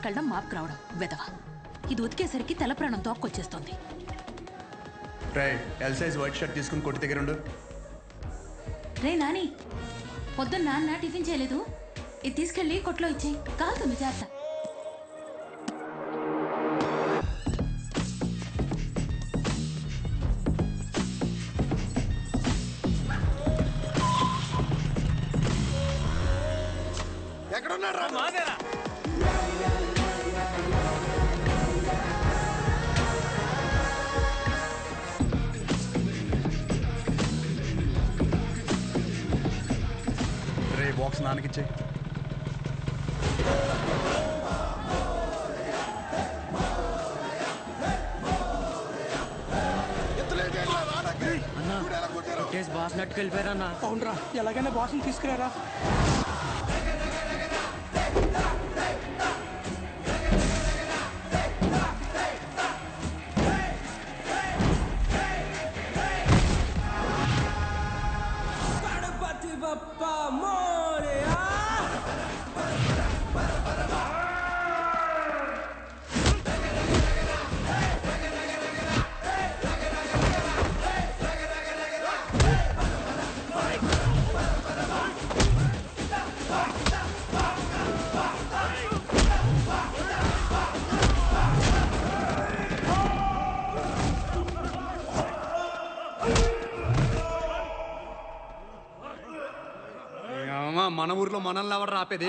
తీసుకెళ్ళడం మాపుకు రావడం వెదవా. ఇది ఉతికేసరికి తెల్ల ప్రాణం తోక్కొచ్చేస్తుంది. రే ఎల్ సైజ్ వైట్ షర్ట్ తీసుకుని కొట్టి దగ్గర ఉండు. రే నాని, పొద్దున్న నాన్న టిఫిన్ చేయలేదు, ఇది తీసుకెళ్ళి కొట్లో ఇచ్చేయి, కాలుతుంది జాగ్రత్త. రే బాక్స్ నాన్నకిచ్చే. బాస్ నట్టుకు వెళ్ళిపోయారన్నా. అవునరా, ఎలాగైనా బాస్ని తీసుకురారా. మన ఊర్లో మనల్ని ఎవరు రాపేది?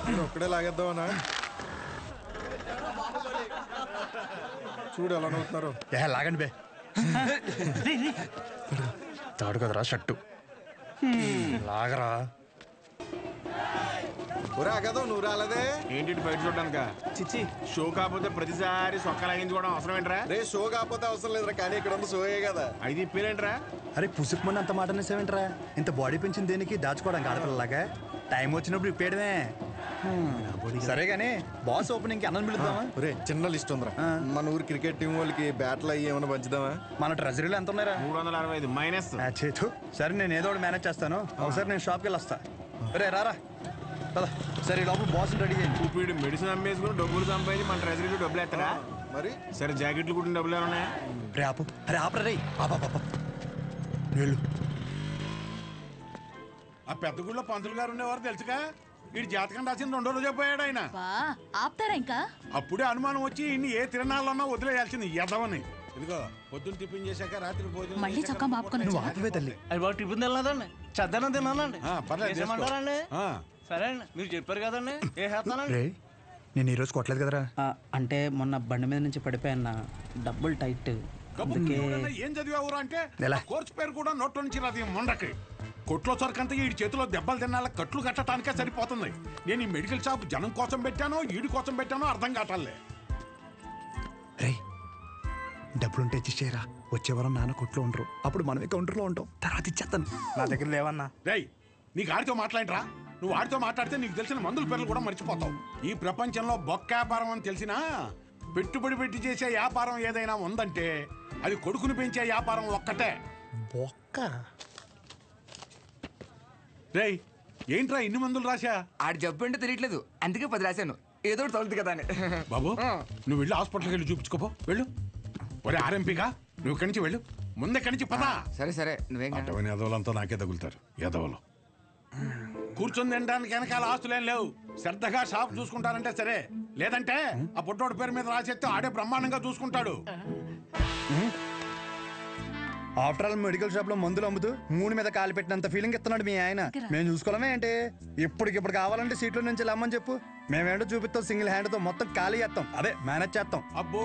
నువ్వు ఒక్కడే లాగేద్దామనా? చూడు ఎలా నవ్వుతున్నారు. లాగండి బే. తాడు కదరా షర్టు, లాగరా. కదా నువ్వు రాలేదే ఏంటి బయట చూడడానిక? చిచ్చి, షో కాకపోతే ప్రతిసారి సొక్క లాగించుకోవడం అవసరం ఏంట్రా? రే షో కాకపోతే అవసరం లేదురా, కానీ ఇక్కడ ఉన్న షోయే కదా. అయితే ఇప్పేరేంట్రా? అరే పుసుకుమని అంత మాట అనేసేవేంట్రా? ఇంత బాడీ పెంచింది దేనికి? దాచుకోవడానికి ఆడపిల్లలాగా. టైం వచ్చినప్పుడు ఇప్పేయడమే. సరే గానీ బాస్ ఓపెనింగ్ కి అన్నం పిలుద్దామా? రే చిన్న లిస్ట్ ఉందిరా. మన ఊరు క్రికెట్ టీం వాళ్ళకి బ్యాట్లు అయ్యి ఏమైనా పంచుదామా? మన ట్రెజరీలో ఎంత ఉన్నారా? 365 మైనస్. చేతు సరే, నేను ఏదో ఒకటి మేనేజ్ చేస్తాను. ఒకసారి నేను షాప్కి వెళ్ళి వస్తా. రే రారా పద. సరే ఈ లోపల బాస్ రెడీ చేయండి. ఇప్పుడు మెడిసిన్ అమ్మేసుకుని డబ్బులు సంపాదించి మన ట్రెజరీలో డబ్బులు ఎత్తరా? మరి సరే జాకెట్లు కుట్టిన డబ్బులు ఏమన్నా? రే ఆపు, అరే ఆపరా రే. నీళ్ళు. ఆ పెద్ద గుడిలో పంతులు గారు ఉండేవారు తెలుసుగా. వీడి జాతకం రాసిన 2 రోజులు చెప్పాడు ఆయన. ఆపుతారా ఇంకా? అప్పుడే అనుమానం వచ్చి ఇన్ని ఏ తిరణాలన్నా వదిలేయాల్సింది ఎదవని. ఇదిగో పొద్దున్న టిఫిన్ చేశాక రాత్రి భోజనం మళ్ళీ చొక్కా మాపుకొని నువ్వు ఆపవే తల్లి. అది బాగా టిఫిన్ తినలేదండి, చద్దనం తినాలండి. పర్లేదండి. సరే అండి, మీరు చెప్పారు కదండి. ఏ చేస్తానండి? రే నేను ఈరోజు కొట్టలేదు కదరా. అంటే మొన్న బండి మీద నుంచి పడిపోయాన్న, డబ్బులు టైట్. ఏం చదివావురా అంటే ఎలా? కోర్సు పేరు కూడా నోట్లో నుంచి రాదు మొండకి. కొట్లో సరికంతా ఈ చేతిలో దెబ్బలు తినాల కట్లు కట్టడానికే సరిపోతుంది. నేను ఈ మెడికల్ షాప్ జనం కోసం పెట్టానో ఈడి కోసం పెట్టానో అర్థం కావట్లే. రే డబ్బులుంటే ఇచ్చేయరా. వచ్చే వారం నాన్న కొట్లో ఉండరు, అప్పుడు మనమే కౌంటర్లో ఉంటాం. తర్వాత ఇచ్చేస్తాను. నా దగ్గర లేవన్నా. రేయ్ నీకు ఆడితో మాట్లాడరా? నువ్వు ఆడితో మాట్లాడితే నీకు తెలిసిన మందుల పేర్లు కూడా మర్చిపోతావు. ఈ ప్రపంచంలో బొక్క వ్యాపారం అని తెలిసినా పెట్టుబడి పెట్టి చేసే వ్యాపారం ఏదైనా ఉందంటే అది కొడుకుని పెంచే వ్యాపారం ఒక్కటే. బొక్క. రేయ్ ఏంట్రా ఇన్ని మందులు రాశా? ఆడు జబ్బు అంటే తెలియట్లేదు, అందుకే 10 రాశాను. ఏదో ఒకటి తగులుతుంది కదా అని. బాబు నువ్వు వెళ్ళి హాస్పిటల్కి వెళ్ళి చూపించుకోపో, వెళ్ళు. ఒరే ఆర్ఎంపీగా నువ్వు ఇక్కడి నుంచి వెళ్ళు, ముందెక్కడి నుంచి పదా. సరే సరే, నువ్వేం కాదు. అటువంటి ఎదవలంతా నాకే తగులుతారు ఎదవలు. కూర్చొని తినడానికి వెనకాల ఆస్తులేం లేవు. శ్రద్ధగా షాప్ చూసుకుంటారంటే సరే, లేదంటే ఆ పుట్టోడు పేరు మీద రాసేస్తే ఆడే బ్రహ్మాండంగా చూసుకుంటాడు. ఆఫ్టర్ ఆల్ మెడికల్ షాప్ లో మందులు అమ్ముతూ మూడు మీద కాలు పెట్టినంత ఫీలింగ్ ఇస్తున్నాడు మీ ఆయన. మేము చూసుకోవడమే ఏంటి? ఇప్పటికిప్పుడు కావాలంటే సీట్లో నుంచి లమ్మని చెప్పు, మేమేంటో చూపిస్తాం. సింగిల్ హ్యాండ్ తో మొత్తం ఖాళీ చేస్తాం, అదే మేనేజ్ చేస్తాం. అబ్బో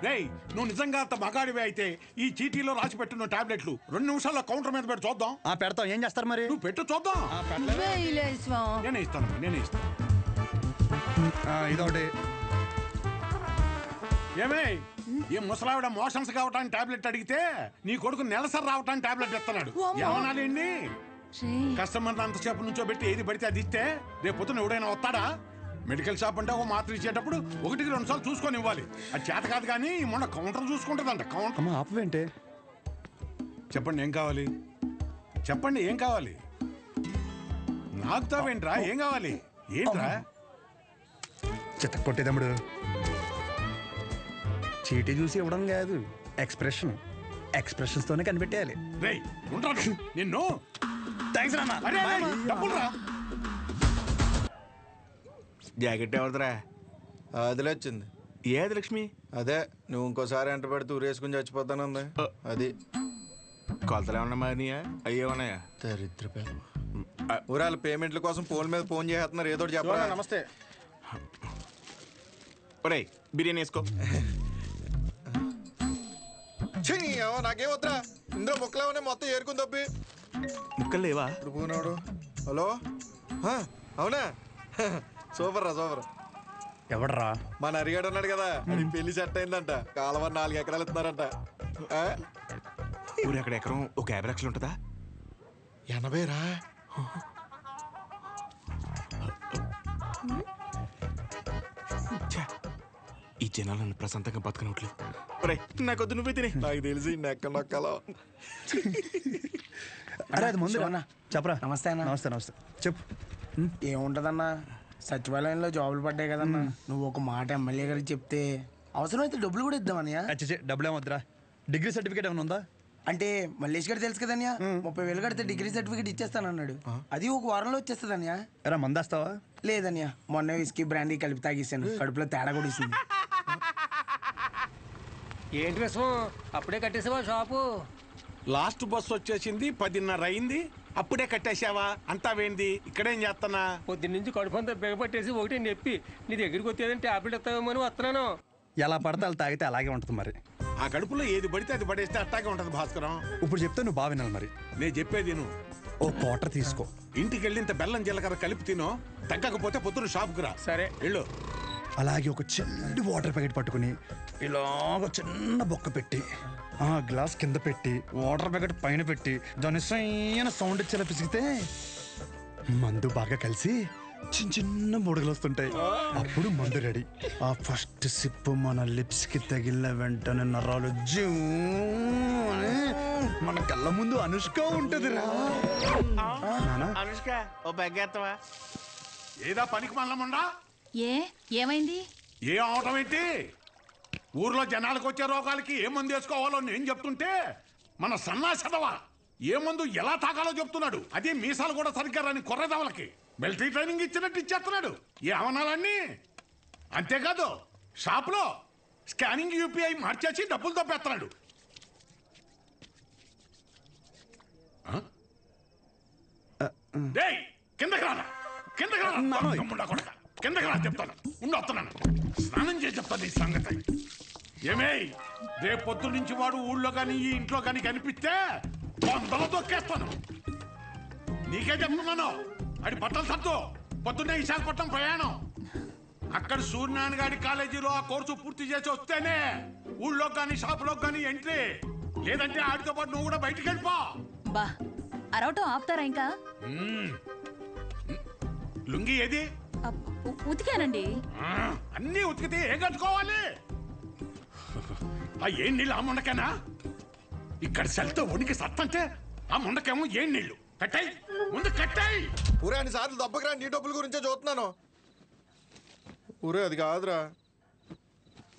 రేయ్, నువ్వు నిజంగా అంత మగాడివే అయితే ఈ చీటీలో రాసి పెట్టున్న టాబ్లెట్లు 2 నిమిషాల్లో కౌంటర్ మీద పెట్టి చూద్దాం. పెడతాం, ఏం చేస్తారు మరి? నువ్వు పెట్టు చూద్దాం. నేనే ఇస్తాను. ఇదొకటి. ఏమే ఈ ముసలావిడ మోషన్స్ కావటానికి టాబ్లెట్ అడిగితే నీ కొడుకు నెలసరి రావటానికి టాబ్లెట్ ఇస్తున్నాడు. ఏమనాలండి? కస్టమర్ అంతసేపు నుంచో పెట్టి ఏది పడితే అది ఇస్తే రేపు పొద్దున ఎవడైనా వస్తాడా? మెడికల్ షాప్ అంటే ఒక మాత్ర ఇచ్చేటప్పుడు 1-2 సార్లు చూసుకొని ఇవ్వాలి. అది చేత కాదు కానీ మొన్న కౌంటర్ చూసుకుంటుందంట. కౌంటర్ ఆపవేంటే? చెప్పండి ఏం కావాలి? చెప్పండి ఏం కావాలి? నాకుతావేంట్రా? ఏం కావాలి? ఏంట్రా? చిత్త కొట్టేదమ్ముడు, చీటీ చూసి ఇవ్వడం కాదు, ఎక్స్ప్రెషన్స్ తోనే కనిపెట్టేయాలి. రేయ్ ఉంటాను నిన్ను. థ్యాంక్స్ రా. అరే డబ్బులు రా. జాకెట్ ఎవరిదిరా? అదిలే వచ్చింది. ఏది లక్ష్మి? అదే నువ్వు ఇంకోసారి ఎంట పెడితే ఊరేసుకుని చచ్చిపోతానుంది. అది కొలతలు ఏమన్నా మారినాయా? అయ్యేమన్నాయా? దరిద్ర పేరు. ఊరాల పేమెంట్ల కోసం ఫోన్ మీద ఫోన్ చేస్తున్నారు, ఏదో చెప్పాలి. నమస్తే. ఒరేయ్ బిర్యానీ వేసుకో. నాకేం వద్దా, ఇందులో ముక్కలేమనే మొత్తం ఏరుకుని తప్పి. ముక్కలు లేవా? ఇప్పుడు పోనాడు. హలో, అవునా? సూపర్ రా, సూపర్. ఎవడరా? మన అరిగాడు ఉన్నాడు కదా, అది పెళ్లి సెట్ అయిందంట. కాలువ 4 ఎకరాలు ఇస్తున్నారంట. ఊరు అక్కడ ఎకరం ఒక 50 లక్షలు ఉంటుందా? 80 రా. ఈ జనాలు నన్ను ప్రశాంతంగా బతకనట్లేదు. నాకొద్దు, నువ్వే తినే. నాకు తెలిసి నెక్క నొక్కలో. అరే అది ముందు చెప్పరా. నమస్తే అన్న. నమస్తే చెప్పు. ఏముంటదన్నా, సచివాలయంలో జాబులు పడ్డాయి కదన్నా. నువ్వు ఒక మాట ఎమ్మెల్యే గారికి చెప్తే అవసరమైతే డబ్బులు కూడా ఇద్దామన్నయ్య. డబ్బులు ఏమొద్దురా, డిగ్రీ సర్టిఫికేట్ ఏమైనా ఉందా? అంటే మల్లేష్ గారు తెలుసు కదన్యా, 30,000 కడితే డిగ్రీ సర్టిఫికేట్ ఇచ్చేస్తానన్నాడు. అది ఒక వారంలో వచ్చేస్తుందన్యా. ఎరా మందేస్తావా? లేదన్యా, మొన్న విస్కీ బ్రాండీ కలిపి తాగేసాను, కడుపులో తేడా కూడా ఇస్తుంది. ఏంటి విషయం? అప్పుడే కట్టేసావా షాపు? లాస్ట్ బస్ వచ్చేసింది, 10:30 అయింది, అప్పుడే కట్టేశావా? అంతావేంది? ఇక్కడేం చేస్తానా? పొద్దున్నుంచి కడుపు అంతా బిగపట్టేసి ఒకటి నొప్పి, నీ దగ్గరికి వచ్చేదంటే టాబ్లెట్ ఇస్తావేమో అని వస్తున్నాను. ఎలా పడితే అలా తాగితే అలాగే ఉంటుంది మరి. ఆ కడుపులో ఏది పడితే అది పడేస్తే అట్టాగే ఉంటది భాస్కరం. ఇప్పుడు చెప్తే నువ్వు బాగా వినాలి మరి. నేను చెప్పేది నువ్వు ఓ క్వార్టర్ తీసుకో, ఇంటికి వెళ్ళి ఇంత బెల్లం జీలకర్ర కలిపి తినో, తగ్గకపోతే పొద్దున షాప్కి రా. సరే వెళ్ళు. అలాగే ఒక చిన్న వాటర్ ప్యాకెట్ పట్టుకుని ఇలాగ చిన్న బొక్క పెట్టి ఆ గ్లాస్ కింద పెట్టి వాటర్ ప్యాకెట్ పైన పెట్టి దాని సైన సౌండ్ ఇచ్చేలా పిసిగితే మందు బాగా కలిసి చిన్న చిన్న బుడగలు వస్తుంటాయి. అప్పుడు మందు రెడీ. ఆ ఫస్ట్ సిప్ మన లిప్స్ కి తగిలిన వెంటనే నరాలు జూ అని మన కళ్ళ ముందు అనుష్క ఉంటది రా. అనుష్క ఓ బెగ్గేస్తావా? ఏదా పనికి మల్లముండా? ఏమైంది? ఏ అవటం ఏంటి? ఊర్లో జనాలకు వచ్చే రోగాలకి ఏ మందు వేసుకోవాలో నేను చెప్తుంటే మన సన్నాసదవా ఏ మందు ఎలా తాగాలో చెప్తున్నాడు. అదే మీసాలు కూడా సరిగ్గా రాని కొర్రదవలకి మిలిటరీ ట్రైనింగ్ ఇచ్చినట్టు ఇచ్చేస్తున్నాడు. ఏ అవనాలన్నీ అంతేకాదు, షాప్లో స్కానింగ్ యూపీఐ మార్చేసి డబ్బులు తప్పేస్తున్నాడు. కిందకి రానా, కిందకి రానా కొడక, కిందకి రా చెప్తాను. వస్తున్నాను, స్నానం చేసి చెప్తాను ఈ సంగతి. ఏమే రేపు పొద్దు నుంచి వాడు ఊళ్ళో కానీ ఈ ఇంట్లో కానీ కనిపిస్తే 100 తొక్కేస్తాను. నీకే చెప్తున్నాను. అది బట్టలు సత్తు, పొద్దున్నే విశాఖపట్నం ప్రయాణం. అక్కడ సూర్యనారాయణ గారి కాలేజీలో ఆ కోర్సు పూర్తి చేసి వస్తేనే ఊళ్ళో కానీ షాపులో కానీ ఎంట్రీ. లేదంటే ఆడితో పాటు నువ్వు కూడా బయటికి వెళ్ళిపో. బా అరవటం ఆపుతారా ఇంకా? లుంగి ఏది? ఉతికానండి. అన్నీ ఉతికితే ఏం కట్టుకోవాలి? ఆ ఏం నీళ్ళు ఆ ముండకేనా? ఇక్కడ సెల్తో ఉనికి సత్తంటే ఆ ముండకేమో ఏం నీళ్ళు కట్టాయి. ముందు కట్టాయి. ఊరే అన్ని సార్లు దెబ్బకిరా, నీ డబ్బుల గురించే చూస్తున్నాను. ఊరే అది కాదురా,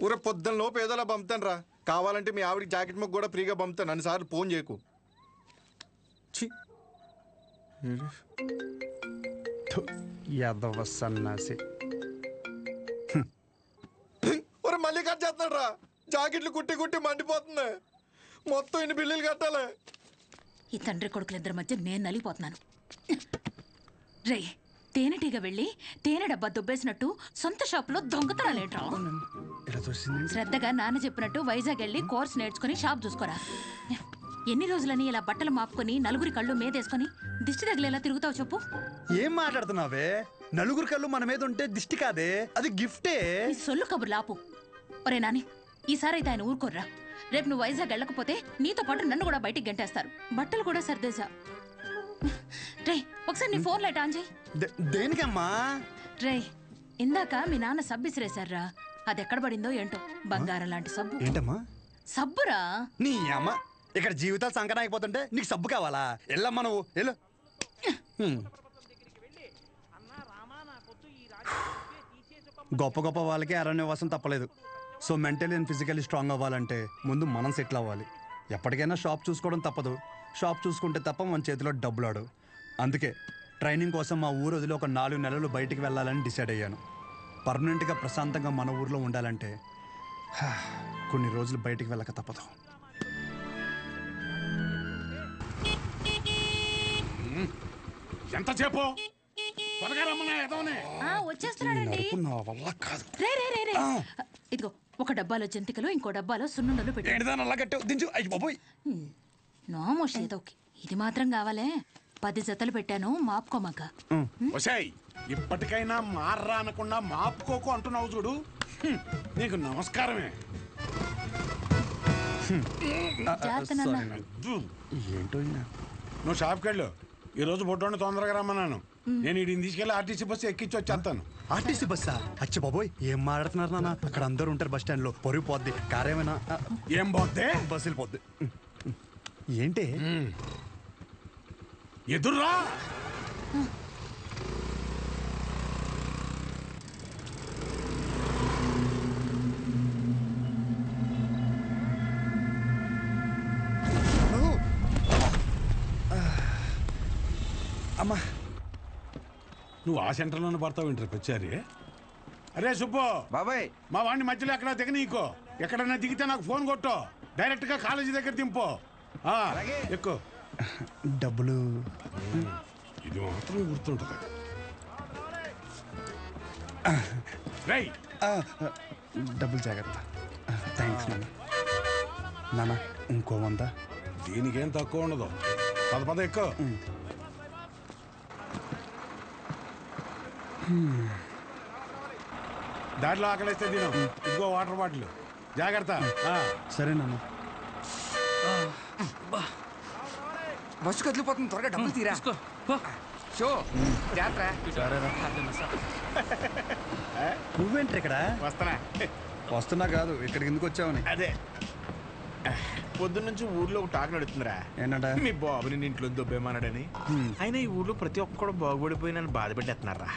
ఊరే పొద్దున్న లోపు ఏదోలా పంపుతాను రా. కావాలంటే మీ ఆవిడకి జాకెట్ ముక్క కూడా ఫ్రీగా పంపుతాను. అన్నిసార్లు ఫోన్ చేయకు. ఛీ. యాదవ సన్నాసి. ఊరే మళ్ళీ కట్ చేస్తున్నాడు రా. జాకెట్లు కుట్టి కుట్టి మండిపోతుంది. మొత్తం ఇన్ని బిల్లులు కట్టాలి. ఈ తండ్రి కొడుకులిద్దరి మధ్య నేను నలిగిపోతున్నాను. రే, తేనెటీగ వెళ్ళి తేనె డబ్బా దుబ్బేసినట్టు సొంత షాపులో దొంగతనాలేంట్రా? ఇలా చూసింది. శ్రద్ధగా నాన్న చెప్పినట్టు వైజాగ్ వెళ్ళి కోర్స్ నేర్చుకుని షాప్ చూసుకోరా. ఎన్ని రోజులని ఇలా బట్టలు మాపుకొని నలుగురి కళ్ళు మీదేసుకొని దిష్టి తగిలేలా తిరుగుతావు చెప్పు? ఏం మాట్లాడుతున్నావే? నలుగురు కళ్ళు మన మీద ఉంటే దిష్టి కాదే, అది గిఫ్టే. ఈ సొల్లు కబుర్లు ఆపు. ఒరే నాని, ఈసారి అయితే ఆయన ఊరుకోర్రా. రేపు నువ్వు వైజాగ్ వెళ్ళకపోతే నీతో పాటు నన్ను కూడా బయటికి గంటేస్తారు. బట్టలు కూడా సర్దేశా. రే, ఒకసారి నీ ఫోన్ లైట్ ఆన్ చేయి. దేనికమ్మా? రే, ఇందాక మీ నాన్న సబ్బు ఇసిరేశారా, అది ఎక్కడ పడిందో ఏంటో. బంగారం లాంటి సబ్బు. ఏంటమ్మా? సబ్బురా. నీ అమ్మ, ఇక్కడ జీవితాలు సంకటం అయిపోతుంటే నీకు సబ్బు కావాలా? వెళ్ళమ్మా నువ్వు, వెళ్ళు. గొప్ప గొప్ప వాళ్ళకి అరణ్యవాసం తప్పలేదు. So mentally and physically strong అవ్వాలంటే ముందు మనం సెటిల్ అవ్వాలి. ఎప్పటికైనా షాప్ చూసుకోవడం తప్పదు. షాప్ చూసుకుంటే తప్ప మన చేతిలో డబ్బులు ఆడు. అందుకే ట్రైనింగ్ కోసం మా ఊరు వదిలి ఒక 4 నెలలు బయటికి వెళ్ళాలని డిసైడ్ అయ్యాను. పర్మనెంట్గా ప్రశాంతంగా మన ఊర్లో ఉండాలంటే కొన్ని రోజులు బయటికి వెళ్ళక తప్పదు. ఎంతసేపు? త్వరగా రమ్మన్నా ఎదవనే. వచ్చేస్తున్నాడండి. నా వల్ల కాదు. రే రే రే రే, ఇదిగో ఒక డబ్బాలో జంతికలు, ఇంకో డబ్బాలో సున్నుండలు పెట్టు. ఏంటిదాని అలా కట్టావు? దించు. అయ్యి బాబోయ్. నోమోష్ ఏదో ఇది మాత్రం కావాలే. 10 జతలు పెట్టాను, మాపుకోమాక. ఒసేయ్, ఇప్పటికైనా మార్రా అనకుండా మాపుకోకు అంటున్నావు చూడు. నీకు నమస్కారమే. జాగ్రత్త నాన్న. ఏంటో నువ్వు షాప్కి వెళ్ళు. ఈ రోజు బొట్టోని తొందరగా రమ్మన్నాను. నేను వీడిని తీసుకెళ్ళి ఆర్టీసీ బస్సు ఎక్కించి వచ్చేస్తాను. ఆర్టీసీ బస్సా? అచ్చి బాబోయ్, ఏం మాట్లాడుతున్నారు నాన్న? అక్కడ అందరూ ఉంటారు బస్ స్టాండ్ లో. పొరుగు పోద్ది. కారేమైనా ఏం పోతే? బస్సు వెళ్ళిపోద్ది. ఏంటి? ఎదుర్రా. అమ్మా, నువ్వు ఆ సెంటర్లోనే పడతావు ఇంటర్ వచ్చారి. అరే సుబ్బు బాబాయ్, మా వాడిని మధ్యలో ఎక్కడ దిగ నీకో. ఎక్కడన్నా దిగితే నాకు ఫోన్ కొట్టు. డైరెక్ట్ గా కాలేజీ దగ్గర దింపు. ఎక్కువ డబ్బులు. ఇది మాత్రం గుర్తుంటుంది. రై, డబ్బులు జాగ్రత్త. థ్యాంక్స్ నాన్న. నాన్న, ఇంకో 100. దీనికేం తక్కువ ఉండదు. పద ఎక్కువ. దాంట్లో ఆకలిస్తే తిను. ఇదిగో వాటర్ బాటిల్. జాగ్రత్త. సరే నాన్న. బస్సు కదిలిపోతుంది, త్వరగా డబ్బులు తీరా. షో జాగ్రత్త. నువ్వేంటి ఇక్కడ? వస్తానా? వస్తున్నా కాదు, ఇక్కడికి ఎందుకు వచ్చావని. అదే పొద్దున్నుంచి ఊర్లో ఒక టాక్ నడుతుందిరా. ఏంటంట? మీ బాబుని ఇంట్లో దొబ్బేమన్నాడని. అయినా ఈ ఊర్లో ప్రతి ఒక్కడు బాగుపడిపోయి నన్ను బాధ పెట్టేస్తున్నారా.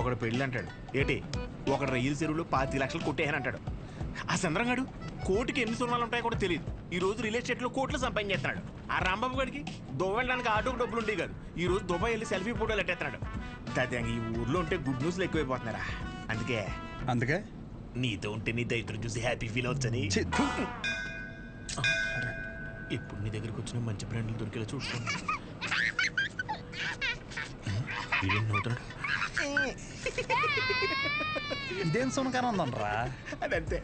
ఒకడు పెళ్ళి అంటాడు, ఏటి ఒకడు రైలు చెరువులో 25 లక్షలు కొట్టేయని అంటాడు. ఆ చంద్రంగాడు కోటికి ఎన్ని సున్నాలు ఉంటాయో కూడా తెలియదు. ఈ రోజు రియల్ ఎస్టేట్ లో కోట్లు సంపాదించేస్తున్నాడు. ఆ రాంబాబు గడికి దుబాయ్ వెళ్ళడానికి ఆటోకి డబ్బులు ఉండేవి కాదు. ఈ రోజు దుబాయ్ వెళ్ళి సెల్ఫీ ఫోటోలు ఎట్టేస్తున్నాడు. దాదాపు ఈ ఊర్లో ఉంటే గుడ్ న్యూస్లు ఎక్కువైపోతున్నారా. అందుకే నీతో ఉంటే నీ దైత్రం చూసి హ్యాపీ ఫీల్ అవచ్చని ఇప్పుడు నీ దగ్గరికి వచ్చిన మంచి బ్రాండ్లు దొరికేలా చూసుకోండి. ఇదేం సునకానం ఉందనరా? అదంతే.